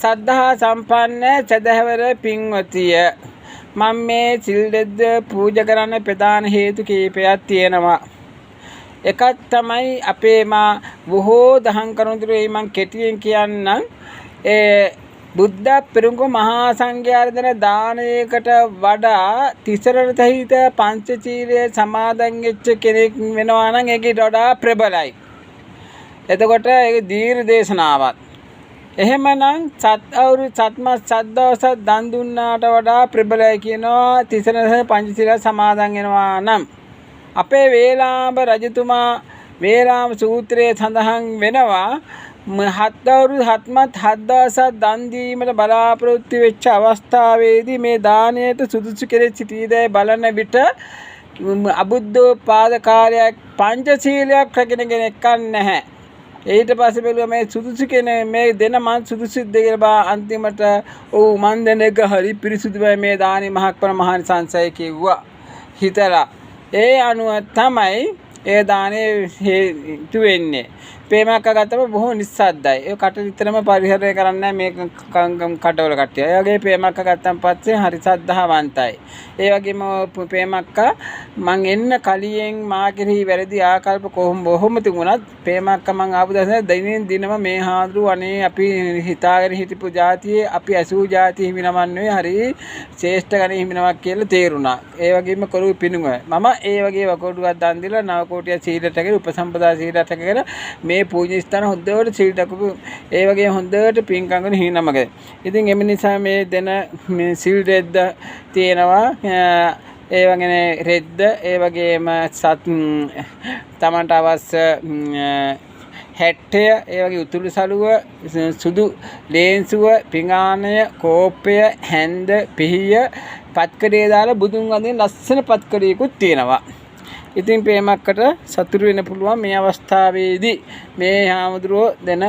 සද්ධා සම්පන්න සදහැවර පින්වතිය, මම මේ සිල් දෙද්ද පූජා කරන්න ප්‍රධාන හේතු කීපයක් තියෙනවා. එකක් තමයි අපේ බොහෝ දහම් කරුණු මම කෙටියෙන් කියන්නම්. බුද්ධ පෙරඟු මහා සංඝයාරදන දානයකට වඩා තිසරණ සහිත පංචශීලයේ සමාදන් වෙච්ච කෙනෙක් වෙනවා නම් ඒකට වඩා ප්‍රබලයි. එතකොට ඒක දීර්ඝ දේශනාවක්. එහෙමනම් සත්මස් සද්දවස දන් දුන්නාට වඩා ප්‍රබලයි කියනවා තිසරණ පංචශීල සමාදන් වෙනවා නම්. අපේ වේලාඹ රජතුමා වේලාම සූත්‍රයේ සඳහන් වෙනවා හත් දවසක් දන් දීමට බලාපොරොත්තු වෙච්ච අවස්ථාවේදී මේ දාණයට සුදුසු කෙනෙක් සිටීදැයි බලන විට අබුද්ධෝත්පාද කාලයක් පංචශීලයක් රැගෙන කෙනෙක් නැහැ. ඊට පස්සේ බැලුවා මේ සුදුසු කෙනෙක් මේ දෙන මන් සුදුසුද කියලා අන්තිමට මන් දෙන එක හරි පිරිසුදුයි මේ දානි මහත්පර මහානිසංසය කිව්වා හිතලා. ඒ අනුව තමයි ඒ දානේ හේතු වෙන්නේ. ප්‍රේමක ගත්තම බොහෝ නිස්සද්දයි. ඒ කට විතරම පරිහරණය කරන්නේ මේ කටවල කට්ටිය. ඒ වගේ ප්‍රේමක ගත්තන් පස්සේ හරි සද්ධාවන්තයි. ඒ වගේම ප්‍රේමක මං එන්න කලියෙන් මා කෙරෙහි වැරදි ආකල්ප කොහොම තිබුණත් ප්‍රේමක මං ආපු දවසේ දිනෙන් දිනම මේ හාඳුරු අනේ අපි හිතාගෙන හිටපු જાතියේ අපි ඇසූ જાතිය හිමිනමන්නේ හරි ශ්‍රේෂ්ඨ ගණේ හිමිනමක් කියලා තේරුණා. ඒ වගේම කරු පිණුම මම ඒ වගේ වකෝඩුවක් දන් දීලා 9 කෝටිය සීලටගෙන උපසම්පදා සීලටගෙන මේ පූජ්‍ය ස්ථාන හොඳට සීලටකපු ඒ වගේ හොඳට පින්කම් කරන හිමිනමක. ඉතින් එම නිසා මේ දෙන මේ සීල් රෙද්ද තියෙනවා. ඒ වගේම රෙද්ද ඒ වගේම තමන්ට අවශ්‍ය හැට්ටය ඒ වගේ උතුළු සලුව සුදු ලේන්සුව පිඟානය කෝප්පය හැන්ද පිහිය පත්කඩේ දාලා බුදුන් වහන්සේ ලස්සන පත්කඩේකුත් තියෙනවා. ඉතින් ප්‍රේමකට සතුරු වෙන්න පුළුවන් මේ අවස්ථාවේදී මේ හාමුදුරුවෝ දෙන